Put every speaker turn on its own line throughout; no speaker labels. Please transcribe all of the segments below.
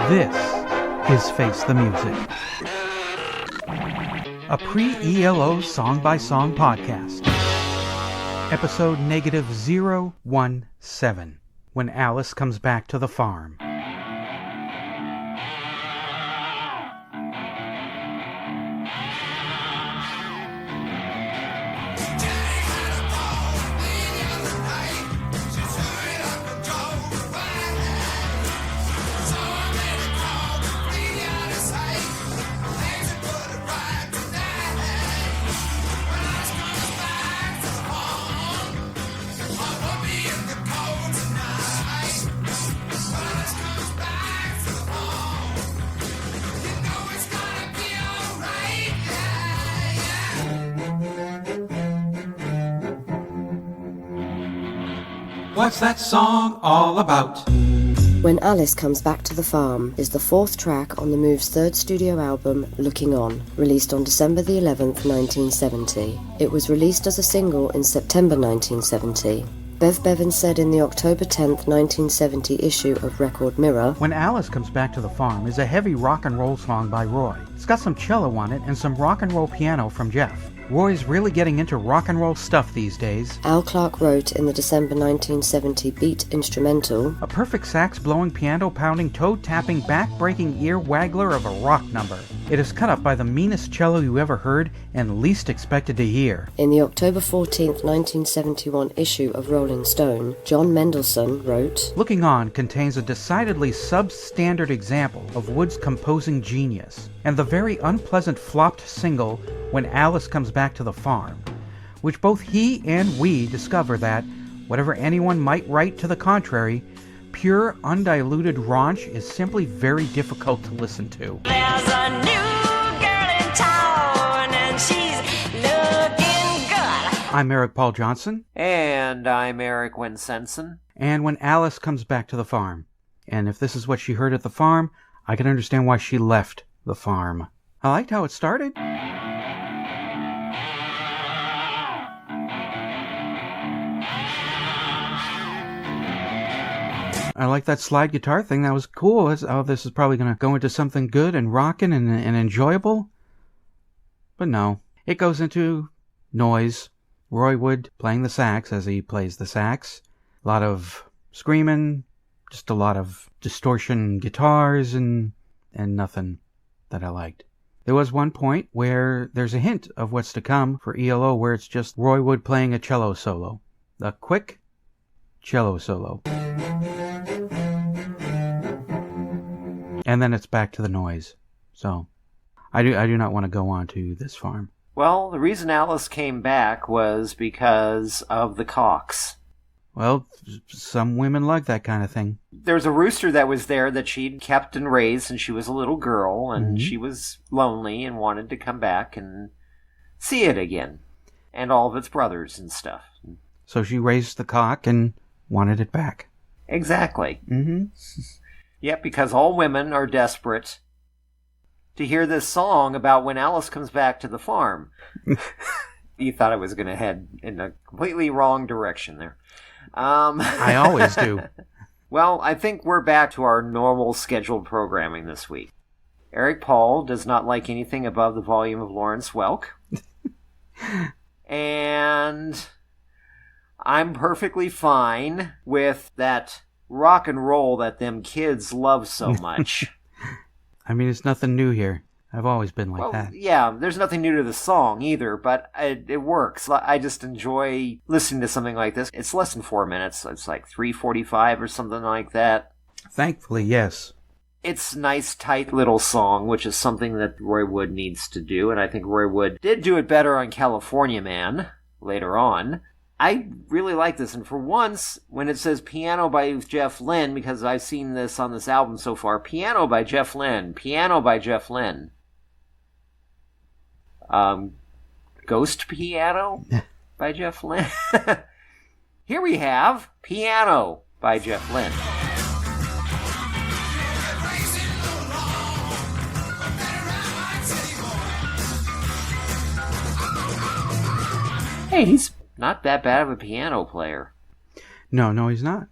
This is Face the Music, a pre-ELO song-by-song podcast. Episode -017, when Alice comes back to the farm. What's that song all about?
When Alice Comes Back to the Farm is the fourth track on the Move's third studio album, Looking On, released on December the 11th, 1970. It was released as a single in September 1970. Bev Bevan said in the October 10th, 1970 issue of Record Mirror,
When Alice Comes Back to the Farm is a heavy rock and roll song by Roy. It's got some cello on it and some rock and roll piano from Jeff. Roy's really getting into rock and roll stuff these days.
Al Clark wrote in the December 1970 Beat instrumental,
A perfect sax-blowing, piano-pounding, toe-tapping, back-breaking ear-waggler of a rock number. It is cut up by the meanest cello you ever heard and least expected to hear.
In the October 14th, 1971 issue of Rolling Stone, John Mendelsohn wrote,
Looking On contains a decidedly substandard example of Wood's composing genius, and the very unpleasant flopped single When Alice Comes Back to the Farm, which both he and we discover that, whatever anyone might write to the contrary, pure, undiluted raunch is simply very difficult to listen to.
There's a new girl in town and she's looking good.
I'm Eric Paul Johnson.
And I'm Eric Winsenson.
And When Alice Comes Back to the Farm. And if this is what she heard at the farm, I can understand why she left the farm. I liked how it started. I like that slide guitar thing. That was cool. Oh, this is probably going to go into something good and rocking and enjoyable. But no. It goes into noise. Roy Wood playing the sax as he plays the sax. A lot of screaming. Just a lot of distortion guitars and nothing that I liked. There was one point where there's a hint of what's to come for ELO where it's just Roy Wood playing a cello solo. A quick cello solo. And then it's back to the noise. So, I do not want to go on to this farm.
Well, the reason Alice came back was because of the cocks.
Well, some women like that kind of thing.
There's a rooster that was there that she'd kept and raised since she was a little girl, and she was lonely and wanted to come back and see it again. And all of its brothers and stuff.
So she raised the cock and wanted it back.
Exactly.
Mm-hmm.
Yep, because all women are desperate to hear this song about when Alice comes back to the farm. You thought I was going to head in a completely wrong direction there.
I always do.
Well, I think we're back to our normal scheduled programming this week. Eric Paul does not like anything above the volume of Lawrence Welk. And I'm perfectly fine with that rock and roll that them kids love so much.
I mean, it's nothing new here. I've always been like that.
Yeah, there's nothing new to the song either, but it works. I just enjoy listening to something like this. It's less than 4 minutes. It's like 3:45 or something like that.
Thankfully, yes.
It's a nice, tight little song, which is something that Roy Wood needs to do, and I think Roy Wood did do it better on California Man later on. I really like this, and for once, when it says piano by Jeff Lynne, because I've seen this on this album so far, piano by Jeff Lynne, piano by Jeff Lynne. Ghost Piano by Jeff Lynne. Here we have Piano by Jeff Lynne. Hey, he's not that bad of a piano player.
No, he's not.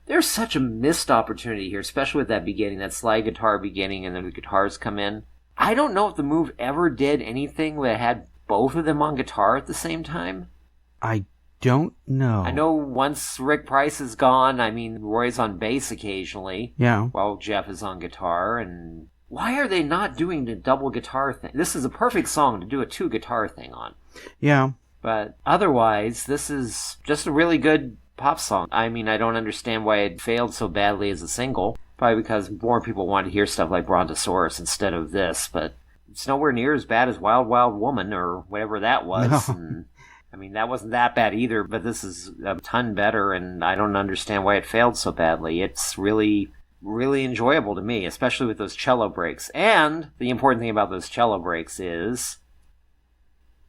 There's such a missed opportunity here, especially with that beginning, that slide guitar beginning, and then the guitars come in. I don't know if the Move ever did anything that had both of them on guitar at the same time.
I don't know.
I know once Rick Price is gone, I mean, Roy's on bass occasionally.
Yeah.
While Jeff is on guitar, and why are they not doing the double guitar thing? This is a perfect song to do a 2-guitar thing on.
Yeah.
But otherwise, this is just a really good pop song. I mean, I don't understand why it failed so badly as a single. Probably because more people want to hear stuff like Brontosaurus instead of this, but it's nowhere near as bad as Wild Wild Woman or whatever that was.
No.
And, I mean, that wasn't that bad either, but this is a ton better, and I don't understand why it failed so badly. It's really, really enjoyable to me, especially with those cello breaks. And the important thing about those cello breaks is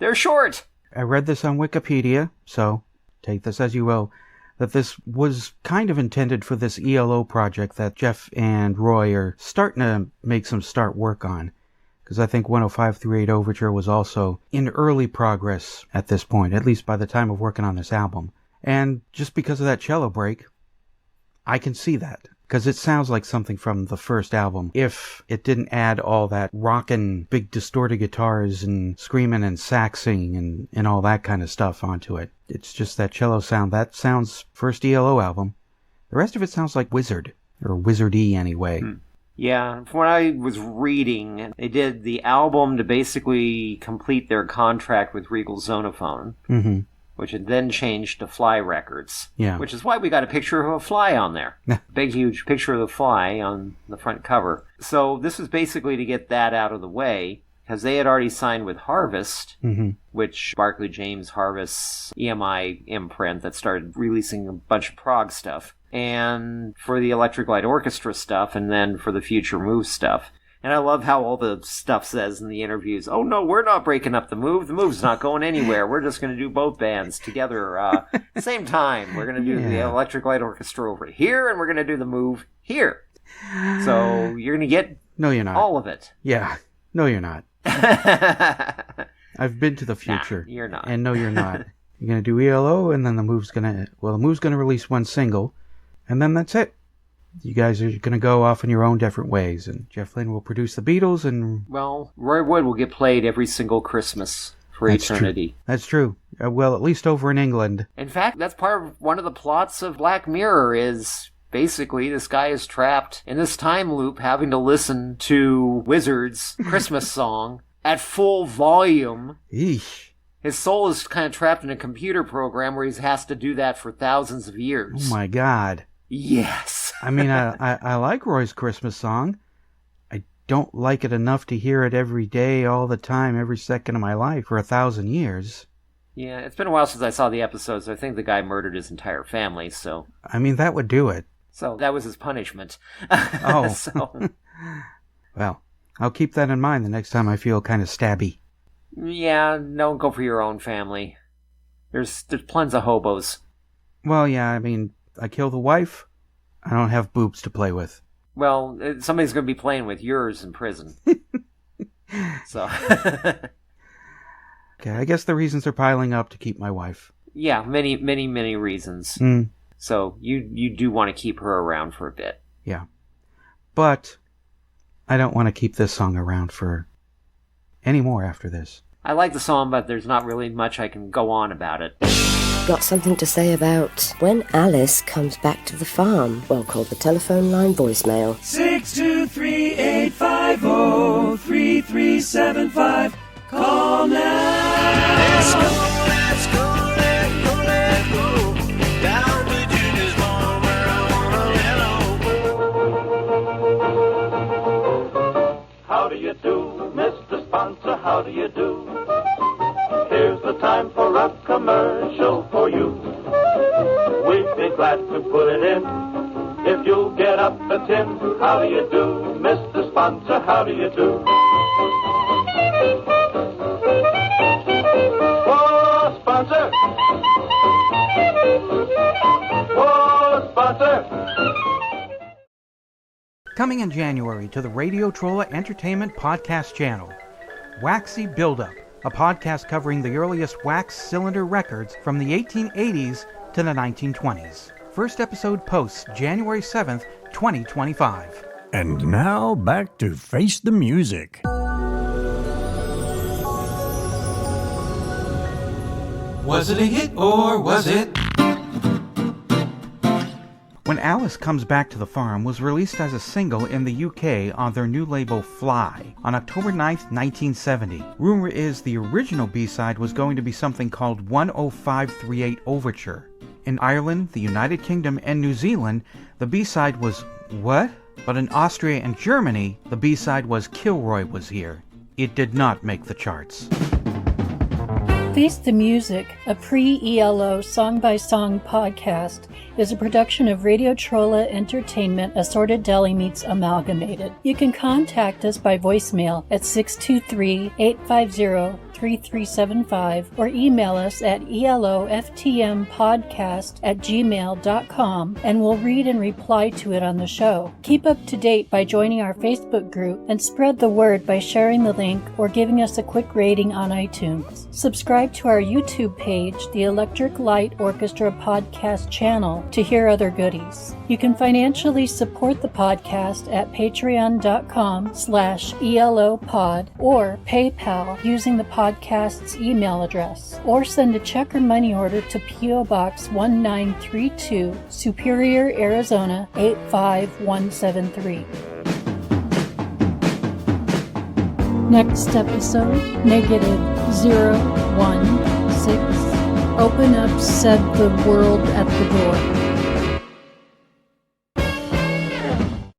they're short.
I read this on Wikipedia, so take this as you will, that this was kind of intended for this ELO project that Jeff and Roy are starting to make some start work on. Because I think 10538 Overture was also in early progress at this point, at least by the time of working on this album. And just because of that cello break, I can see that. Because it sounds like something from the first album, if it didn't add all that rockin' big distorted guitars and screaming and saxing and all that kind of stuff onto it. It's just that cello sound. That sounds first ELO album. The rest of it sounds like Wizard, or Wizard-y anyway.
Yeah, from what I was reading, they did the album to basically complete their contract with Regal Zonophone, which had then changed to Fly Records.
Yeah.
Which is why we got a picture of a fly on there. Big, huge picture of the fly on the front cover. So this was basically to get that out of the way, because they had already signed with Harvest, which Barclay James Harvest's EMI imprint that started releasing a bunch of prog stuff. And for the Electric Light Orchestra stuff, and then for the future Move stuff. And I love how all the stuff says in the interviews, oh no, we're not breaking up the Move. The Move's not going anywhere. We're just going to do both bands together same time. We're going to do the Electric Light Orchestra over here, and we're going to do the Move here. So you're going to get
No, you're not.
all of it.
Yeah. No, you're not. I've been to the future.
Nah, you're not.
And no, you're not. You're going to do ELO, and then the Move's going to release one single, and then that's it. You guys are going to go off in your own different ways, and Jeff Lynne will produce the Beatles, and...
Well, Roy Wood will get played every single Christmas for eternity.
That's true. Well, at least over in England.
In fact, that's part of one of the plots of Black Mirror is... Basically, this guy is trapped in this time loop having to listen to Wizard's Christmas song at full volume.
Eesh.
His soul is kind of trapped in a computer program where he has to do that for thousands of years.
Oh my God.
Yes.
I mean, I like Roy's Christmas song. I don't like it enough to hear it every day, all the time, every second of my life for 1,000 years.
Yeah, it's been a while since I saw the episodes. I think the guy murdered his entire family, so...
I mean, that would do it.
So that was his punishment.
Oh.
So,
well, I'll keep that in mind the next time I feel kind of stabby.
yeah, don't go for your own family. There's tons of hobos.
Well, yeah, I mean, I kill the wife, I don't have boobs to play with.
Well, somebody's going to be playing with yours in prison. So...
Okay, I guess the reasons are piling up to keep my wife.
Yeah, many, many, many reasons. So you do want to keep her around for a bit.
Yeah. But I don't want to keep this song around for any more after this.
I like the song, but there's not really much I can go on about it.
Got something to say about when Alice comes back to the farm? Well, call the telephone line voicemail.
623-850-3375. Call now. Let's go, let's go, let's go, let's go. Down to Junior's farm where I wanna let. How do you do, Mr. Sponsor? How do you do? Here's the time for a commercial for you. We'd be glad to put it in if you'll get up a tin. How do you do, Mr. Sponsor? How do you do? Whoa, sponsor! Whoa, sponsor!
Coming in January to the Radio Trolla Entertainment Podcast channel, Waxy Buildup, a podcast covering the earliest wax cylinder records from the 1880s to the 1920s. First episode posts January 7th, 2025.
And now back to Face the Music.
Was it a hit or was it? When Alice Comes Back to the Farm was released as a single in the UK on their new label Fly on October 9th, 1970. Rumor is the original B-side was going to be something called 10538 Overture. In Ireland, the United Kingdom, and New Zealand, the B-side was What? But in Austria and Germany, the B-side was Kilroy Was Here. It did not make the charts.
Face the Music, a pre-ELO song-by-song podcast, is a production of Radio Trolla Entertainment Assorted Deli Meats Amalgamated. You can contact us by voicemail at 623-850-3375 or email us at eloftmpodcast@gmail.com and we'll read and reply to it on the show. Keep up to date by joining our Facebook group and spread the word by sharing the link or giving us a quick rating on iTunes. Subscribe to our YouTube page, the Electric Light Orchestra Podcast channel, to hear other goodies. You can financially support the podcast at patreon.com/ELOpod or PayPal using the podcast's email address, or send a check or money order to P.O. Box 1932, Superior, Arizona 85173. Next episode, -016. Open up, said the world at the door.